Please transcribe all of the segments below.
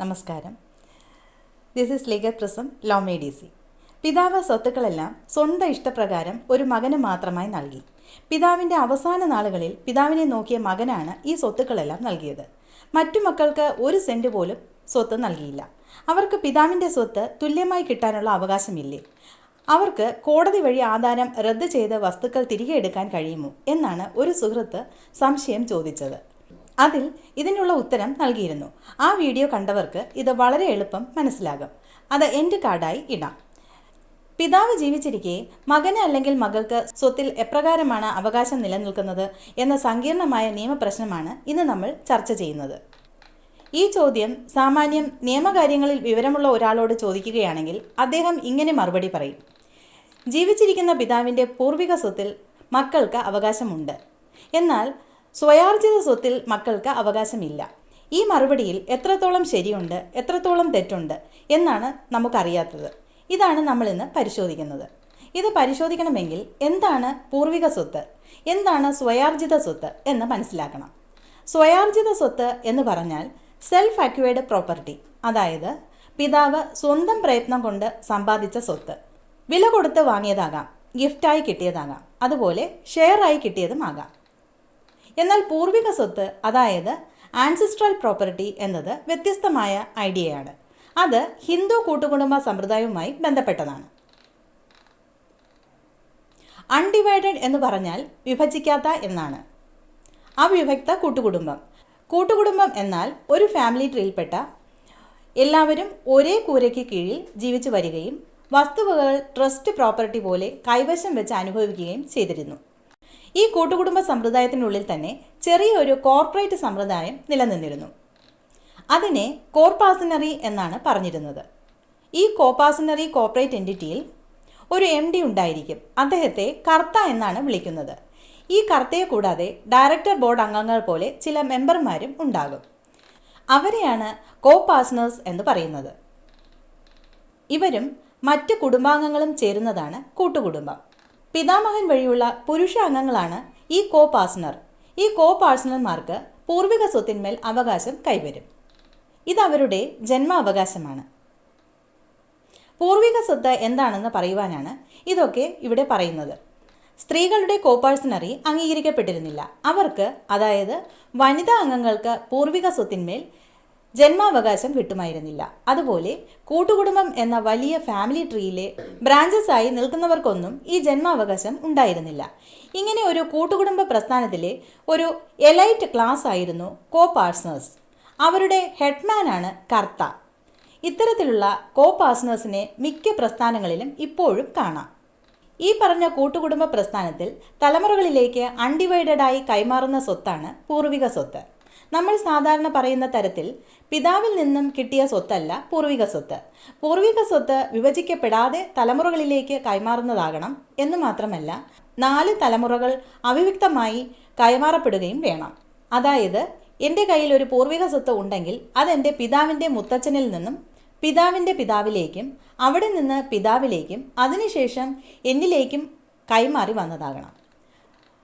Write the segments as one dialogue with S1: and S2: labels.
S1: നമസ്കാരം. This is legal prism law may D C. പിതാവ് സ്വത്തുക്കളെല്ലാം സ്വന്തം ഇഷ്ടപ്രകാരം ഒരു മകന് മാത്രമായി നൽകി. പിതാവിൻ്റെ അവസാന നാളുകളിൽ പിതാവിനെ നോക്കിയ മകനാണ് ഈ സ്വത്തുക്കളെല്ലാം നൽകിയത്. മറ്റു മക്കൾക്ക് ഒരു സെൻറ്റ് പോലും സ്വത്ത് നൽകിയില്ല. അവർക്ക് പിതാവിൻ്റെ സ്വത്ത് തുല്യമായി കിട്ടാനുള്ള അവകാശമില്ലേ? അവർക്ക് കോടതി വഴി ആധാരം റദ്ദ് ചെയ്ത വസ്തുക്കൾ തിരികെ എടുക്കാൻ കഴിയുമോ എന്നാണ് ഒരു സുഹൃത്ത് സംശയം ചോദിച്ചത്. അതിൽ ഇതിനുള്ള ഉത്തരം നൽകിയിരുന്നു. ആ വീഡിയോ കണ്ടവർക്ക് ഇത് വളരെ എളുപ്പം മനസ്സിലാകും. അത് എൻഡ് കാർഡായി ഇടാം. പിതാവ് ജീവിച്ചിരിക്കെ മകന് അല്ലെങ്കിൽ മകൾക്ക് സ്വത്തിൽ എപ്രകാരമാണ് അവകാശം നിലനിൽക്കുന്നത് എന്ന സങ്കീർണമായ നിയമപ്രശ്നമാണ് ഇന്ന് നമ്മൾ ചർച്ച ചെയ്യുന്നത്. ഈ ചോദ്യം സാമാന്യം നിയമകാര്യങ്ങളിൽ വിവരമുള്ള ഒരാളോട് ചോദിക്കുകയാണെങ്കിൽ അദ്ദേഹം ഇങ്ങനെ മറുപടി പറയും: ജീവിച്ചിരിക്കുന്ന പിതാവിൻ്റെ പൂർവിക സ്വത്തിൽ മക്കൾക്ക് അവകാശമുണ്ട്, എന്നാൽ സ്വയാർജിത സ്വത്തിൽ മക്കൾക്ക് അവകാശമില്ല. ഈ മറുപടിയിൽ എത്രത്തോളം ശരിയുണ്ട്, എത്രത്തോളം തെറ്റുണ്ട് എന്നാണ് നമുക്കറിയാത്തത്. ഇതാണ് നമ്മളിന്ന് പരിശോധിക്കുന്നത്. ഇത് പരിശോധിക്കണമെങ്കിൽ എന്താണ് പൂർവിക സ്വത്ത്, എന്താണ് സ്വയാർജിത സ്വത്ത് എന്ന് മനസ്സിലാക്കണം. സ്വയാർജിത സ്വത്ത് എന്ന് പറഞ്ഞാൽ സെൽഫ് അക്വയർഡ് പ്രോപ്പർട്ടി, അതായത് പിതാവ് സ്വന്തം പ്രയത്നം കൊണ്ട് സമ്പാദിച്ച സ്വത്ത്. വില കൊടുത്ത് വാങ്ങിയതാകാം, ഗിഫ്റ്റായി കിട്ടിയതാകാം, അതുപോലെ ഷെയറായി കിട്ടിയതുമാകാം. എന്നാൽ പൂർവിക സ്വത്ത്, അതായത് ആൻസിസ്ട്രൽ പ്രോപ്പർട്ടി എന്നത് വ്യത്യസ്തമായ ഐഡിയയാണ്. അത് ഹിന്ദു കൂട്ടുകുടുംബ സമ്പ്രദായവുമായി ബന്ധപ്പെട്ടതാണ്. അൺഡിവൈഡഡ് എന്ന് പറഞ്ഞാൽ വിഭജിക്കാത്ത എന്നാണ്. അവിഭക്ത കൂട്ടുകുടുംബം. കൂട്ടുകുടുംബം എന്നാൽ ഒരു ഫാമിലി ട്രീയിൽപ്പെട്ട എല്ലാവരും ഒരേ കൂരയ്ക്ക് കീഴിൽ ജീവിച്ചു വരികയും വസ്തുവകകൾ ട്രസ്റ്റ് പ്രോപ്പർട്ടി പോലെ കൈവശം വെച്ച് അനുഭവിക്കുകയും ചെയ്തിരുന്നു. ഈ കൂട്ടുകുടുംബ സമ്പ്രദായത്തിനുള്ളിൽ തന്നെ ചെറിയൊരു കോർപ്പറേറ്റ് സമ്പ്രദായം നിലനിന്നിരുന്നു. അതിനെ കോർപാസനറി എന്നാണ് പറഞ്ഞിരുന്നത്. ഈ കോർപാസനറി കോർപ്പറേറ്റ് എൻറ്റിറ്റിയിൽ ഒരു MD ഉണ്ടായിരിക്കും. അദ്ദേഹത്തെ കർത്ത എന്നാണ് വിളിക്കുന്നത്. ഈ കർത്തയെ കൂടാതെ ഡയറക്ടർ ബോർഡ് അംഗങ്ങൾ പോലെ ചില മെമ്പർമാരും ഉണ്ടാകും. അവരെയാണ് കോപാർട്ട്നേഴ്സ് എന്ന് പറയുന്നത്. ഇവരും മറ്റ് കുടുംബാംഗങ്ങളും ചേരുന്നതാണ് കൂട്ടുകുടുംബം. പിതാമഹൻ വഴിയുള്ള പുരുഷ അംഗങ്ങളാണ് ഈ കോപാർട്ട്നർ. ഈ കോപാർട്ട്നർമാർക്ക് പൂർവിക സ്വത്തിന്മേൽ അവകാശം കൈവരും. ഇതവരുടെ ജന്മാവകാശമാണ്. പൂർവിക സ്വത്ത് എന്താണെന്ന് പറയുവാനാണ് ഇതൊക്കെ ഇവിടെ പറയുന്നത്. സ്ത്രീകളുടെ കോപാർട്ട്നറി അംഗീകരിക്കപ്പെട്ടിരുന്നില്ല. അവർക്ക്, അതായത് വനിതാ അംഗങ്ങൾക്ക് പൂർവിക സ്വത്തിന്മേൽ ജന്മാവകാശം കിട്ടുമായിരുന്നില്ല. അതുപോലെ കൂട്ടുകുടുംബം എന്ന വലിയ ഫാമിലി ട്രീയിലെ ബ്രാഞ്ചസ് ആയി നിൽക്കുന്നവർക്കൊന്നും ഈ ജന്മാവകാശം ഉണ്ടായിരുന്നില്ല. ഇങ്ങനെ ഒരു കൂട്ടുകുടുംബ പ്രസ്ഥാനത്തിലെ ഒരു എലൈറ്റ് ക്ലാസ് ആയിരുന്നു കോപാർട്ട്നേഴ്സ്. അവരുടെ ഹെഡ്മാനാണ് കർത്ത. ഇത്തരത്തിലുള്ള കോപാർട്ട്നേഴ്സിനെ മിക്ക പ്രസ്ഥാനങ്ങളിലും ഇപ്പോഴും കാണാം. ഈ പറഞ്ഞ കൂട്ടുകുടുംബ പ്രസ്ഥാനത്തിൽ തലമുറകളിലേക്ക് അൺഡിവൈഡഡായി കൈമാറുന്ന സ്വത്താണ് പൂർവിക സ്വത്ത്. നമ്മൾ സാധാരണ പറയുന്ന തരത്തിൽ പിതാവിൽ നിന്നും കിട്ടിയ സ്വത്തല്ല പൂർവിക സ്വത്ത്. പൂർവിക സ്വത്ത് വിഭജിക്കപ്പെടാതെ തലമുറകളിലേക്ക് കൈമാറുന്നതാകണം എന്ന് മാത്രമല്ല, 4 തലമുറകൾ അവിഭക്തമായി കൈമാറപ്പെടുകയും വേണം. അതായത് എൻ്റെ കയ്യിൽ ഒരു പൂർവിക സ്വത്ത് ഉണ്ടെങ്കിൽ അതെൻ്റെ പിതാവിൻ്റെ മുത്തച്ഛനിൽ നിന്നും പിതാവിൻ്റെ പിതാവിലേക്കും അവിടെ നിന്ന് പിതാവിലേക്കും അതിനുശേഷം എന്നിലേക്കും കൈമാറി വന്നതാകണം.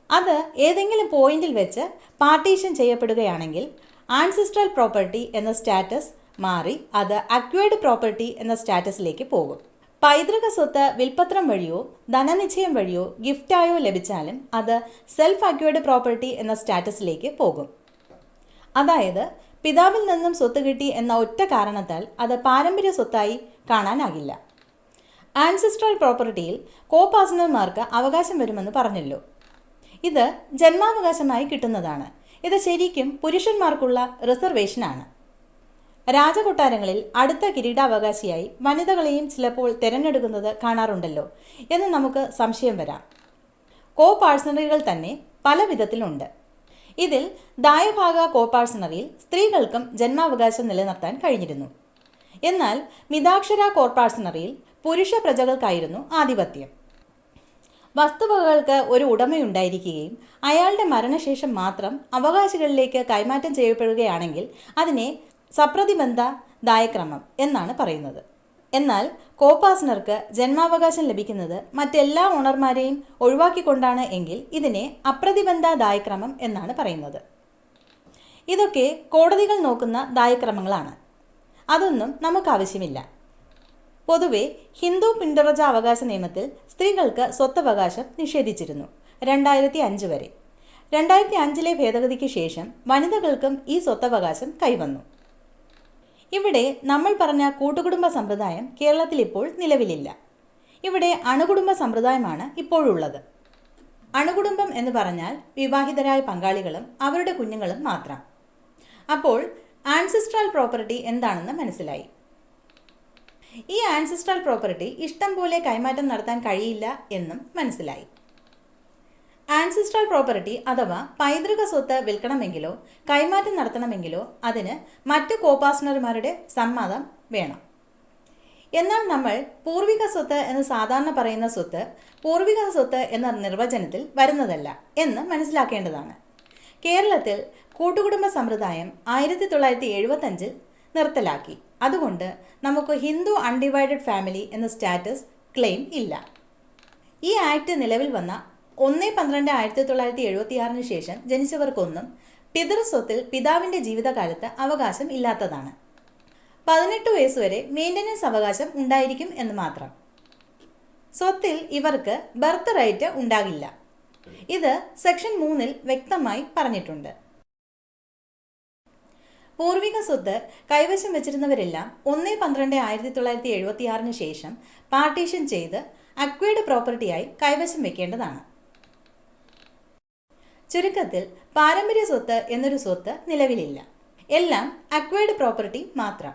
S1: അത് ഏതെങ്കിലും പോയിന്റിൽ വെച്ച് പാർട്ടീഷൻ ചെയ്യപ്പെടുകയാണെങ്കിൽ ആൻസിസ്ട്രൽ പ്രോപ്പർട്ടി എന്ന സ്റ്റാറ്റസ് മാറി അത് അക്വയർഡ് പ്രോപ്പർട്ടി എന്ന സ്റ്റാറ്റസിലേക്ക് പോകും. പൈതൃക സ്വത്ത് വിൽപത്രം വഴിയോ ധനനിശ്ചയം വഴിയോ ഗിഫ്റ്റായോ ലഭിച്ചാലും അത് സെൽഫ് അക്വയർഡ് പ്രോപ്പർട്ടി എന്ന സ്റ്റാറ്റസിലേക്ക് പോകും. അതായത് പിതാവിൽ നിന്നും സ്വത്ത് കിട്ടി എന്ന ഒറ്റ കാരണത്താൽ അത് പാരമ്പര്യ സ്വത്തായി കാണാനാകില്ല. ആൻസിസ്ട്രൽ പ്രോപ്പർട്ടിയിൽ കോപാർട്ട്നർമാർക്ക് അവകാശം വരുമെന്ന് പറഞ്ഞല്ലോ. ഇത് ജന്മാവകാശമായി കിട്ടുന്നതാണ്. ഇത് ശരിക്കും പുരുഷന്മാർക്കുള്ള റിസർവേഷനാണ്. രാജകൊട്ടാരങ്ങളിൽ അടുത്ത കിരീടാവകാശിയായി വനിതകളെയും ചിലപ്പോൾ തിരഞ്ഞെടുക്കുന്നത് കാണാറുണ്ടല്ലോ എന്ന് നമുക്ക് സംശയം വരാം. കോപാർട്ട്നറികൾ തന്നെ പല വിധത്തിലുണ്ട്. ഇതിൽ ദായഭാഗ കോപാർട്ട്നറിയിൽ സ്ത്രീകൾക്കും ജന്മാവകാശം നിലനിർത്താൻ കഴിഞ്ഞിരുന്നു. എന്നാൽ മിതാക്ഷര കോപാർട്ട്നറിയിൽ പുരുഷ പ്രജകൾക്കായിരുന്നു ആധിപത്യം. വസ്തുവകകൾക്ക് ഒരു ഉടമയുണ്ടായിരിക്കുകയും അയാളുടെ മരണശേഷം മാത്രം അവകാശികളിലേക്ക് കൈമാറ്റം ചെയ്യപ്പെടുകയാണെങ്കിൽ അതിനെ സപ്രതിബന്ധ ദായക്രമം എന്നാണ് പറയുന്നത്. എന്നാൽ കോപാർട്ട്നർക്ക് ജന്മാവകാശം ലഭിക്കുന്നത് മറ്റെല്ലാ ഓണർമാരെയും ഒഴിവാക്കിക്കൊണ്ടാണ് എങ്കിൽ ഇതിനെ അപ്രതിബന്ധ ദായക്രമം എന്നാണ് പറയുന്നത്. ഇതൊക്കെ കോടതികൾ നോക്കുന്ന ദായക്രമങ്ങളാണ്. അതൊന്നും നമുക്ക് ആവശ്യമില്ല. പൊതുവെ ഹിന്ദു പിന്തുടർച്ചാവകാശ നിയമത്തിൽ സ്ത്രീകൾക്ക് സ്വത്തവകാശം നിഷേധിച്ചിരുന്നു 2005 വരെ. 2005 ഭേദഗതിക്ക് ശേഷം വനിതകൾക്കും ഈ സ്വത്തവകാശം കൈവന്നു. ഇവിടെ നമ്മൾ പറഞ്ഞ കൂട്ടുകുടുംബ സമ്പ്രദായം കേരളത്തിൽ ഇപ്പോൾ നിലവിലില്ല. ഇവിടെ അണുകുടുംബ സമ്പ്രദായമാണ് ഇപ്പോഴുള്ളത്. അണുകുടുംബം എന്ന് പറഞ്ഞാൽ വിവാഹിതരായ പങ്കാളികളും അവരുടെ കുഞ്ഞുങ്ങളും മാത്രം. അപ്പോൾ ആൻസിസ്ട്രൽ പ്രോപ്പർട്ടി എന്താണെന്ന് മനസ്സിലായി. ഈ ആൻസിസ്ട്രൽ പ്രോപ്പർട്ടി ഇഷ്ടം പോലെ കൈമാറ്റം നടത്താൻ കഴിയില്ല എന്നും മനസ്സിലായി. ആൻസിസ്ട്രൽ പ്രോപ്പർട്ടി അഥവാ പൈതൃക സ്വത്ത് വിൽക്കണമെങ്കിലോ കൈമാറ്റം നടത്തണമെങ്കിലോ അതിന് മറ്റു കോപാർട്ട്ണർമാരുടെ സമ്മതം വേണം. എന്നാൽ നമ്മൾ പൂർവിക സ്വത്ത് എന്ന് സാധാരണ പറയുന്ന സ്വത്ത് പൂർവിക സ്വത്ത് എന്ന നിർവചനത്തിൽ വരുന്നതല്ല എന്ന് മനസ്സിലാക്കേണ്ടതാണ്. കേരളത്തിൽ കൂട്ടുകുടുംബ സമ്പ്രദായം 1975 നിർത്തലാക്കി. അതുകൊണ്ട് നമുക്ക് ഹിന്ദു അൺഡിവൈഡഡ് ഫാമിലി എന്ന സ്റ്റാറ്റസ് ക്ലെയിം ഇല്ല. ഈ ആക്ട് നിലവിൽ വന്ന 1/12/1976 ശേഷം ജനിച്ചവർക്കൊന്നും പിതൃസ്വത്തിൽ പിതാവിൻ്റെ ജീവിതകാലത്ത് അവകാശം ഇല്ലാത്തതാണ്. 18 വയസ്സുവരെ മെയിൻ്റനൻസ് അവകാശം ഉണ്ടായിരിക്കും എന്ന് മാത്രം. സ്വത്തിൽ ഇവർക്ക് ബർത്ത് റൈറ്റ് ഉണ്ടാകില്ല. ഇത് സെക്ഷൻ 3 വ്യക്തമായി പറഞ്ഞിട്ടുണ്ട്. പൂർവിക സ്വത്ത് കൈവശം വെച്ചിരുന്നവരെല്ലാം 1/12/1976 ശേഷം പാർട്ടീഷൻ ചെയ്ത് അക്വയർഡ് പ്രോപ്പർട്ടിയായി കൈവശം വെക്കേണ്ടതാണ്. ചുരുക്കത്തിൽ പാരമ്പര്യ സ്വത്ത് എന്നൊരു സ്വത്ത് നിലവിലില്ല. എല്ലാം അക്വയർഡ് പ്രോപ്പർട്ടി മാത്രം.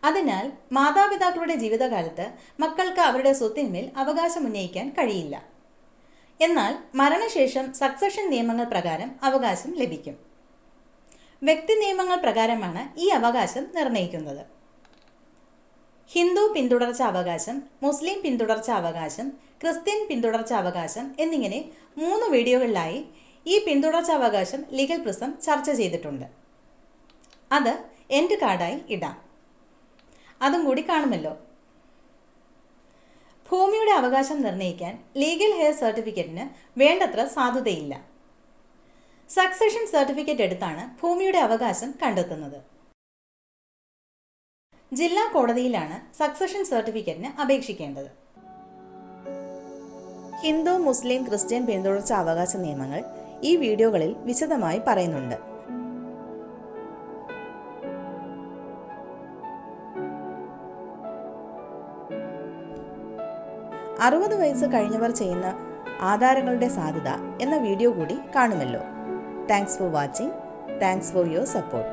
S1: അതിനാൽ മാതാപിതാക്കളുടെ ജീവിതകാലത്ത് മക്കൾക്ക് അവരുടെ സ്വത്തിന്മേൽ അവകാശം ഉന്നയിക്കാൻ കഴിയില്ല. എന്നാൽ മരണശേഷം സക്സഷൻ നിയമങ്ങൾ പ്രകാരം അവകാശം ലഭിക്കും. വ്യക്തി നിയമങ്ങൾ പ്രകാരമാണ് ഈ അവകാശം നിർണ്ണയിക്കുന്നത്. ഹിന്ദു പിന്തുടർച്ചാ അവകാശം, മുസ്ലിം പിന്തുടർച്ചാ അവകാശം, ക്രിസ്ത്യൻ പിന്തുടർച്ചാ അവകാശം എന്നിങ്ങനെ 3 വീഡിയോകളിലായി ഈ പിന്തുടർച്ചാവകാശം ലീഗൽ പ്രിസം ചർച്ച ചെയ്തിട്ടുണ്ട്. അത് എൻഡ് കാർഡായി ഇടാം. അതും കൂടി കാണുമല്ലോ. ഭൂമിയുടെ അവകാശം നിർണ്ണയിക്കാൻ ലീഗൽ ഹെയർ സർട്ടിഫിക്കറ്റിന് വേണ്ടത്ര സാധുതയില്ല. സക്സഷൻ സർട്ടിഫിക്കറ്റ് എടുത്താണ് ഭൂമിയുടെ അവകാശം കണ്ടെത്തുന്നത്. ജില്ലാ കോടതിയിലാണ് സക്സഷൻ സർട്ടിഫിക്കറ്റിന് അപേക്ഷിക്കേണ്ടത്. ഹിന്ദു, മുസ്ലിം, ക്രിസ്ത്യൻ പിന്തുടർച്ചാ അവകാശ നിയമങ്ങൾ ഈ വീഡിയോകളിൽ വിശദമായി പറയുന്നുണ്ട്. "60 വയസ്സ് കഴിഞ്ഞവർ ചെയ്യുന്ന ആധാരങ്ങളുടെ സാധ്യത" എന്ന വീഡിയോ കൂടി കാണുമല്ലോ. Thanks for watching. Thanks for your support.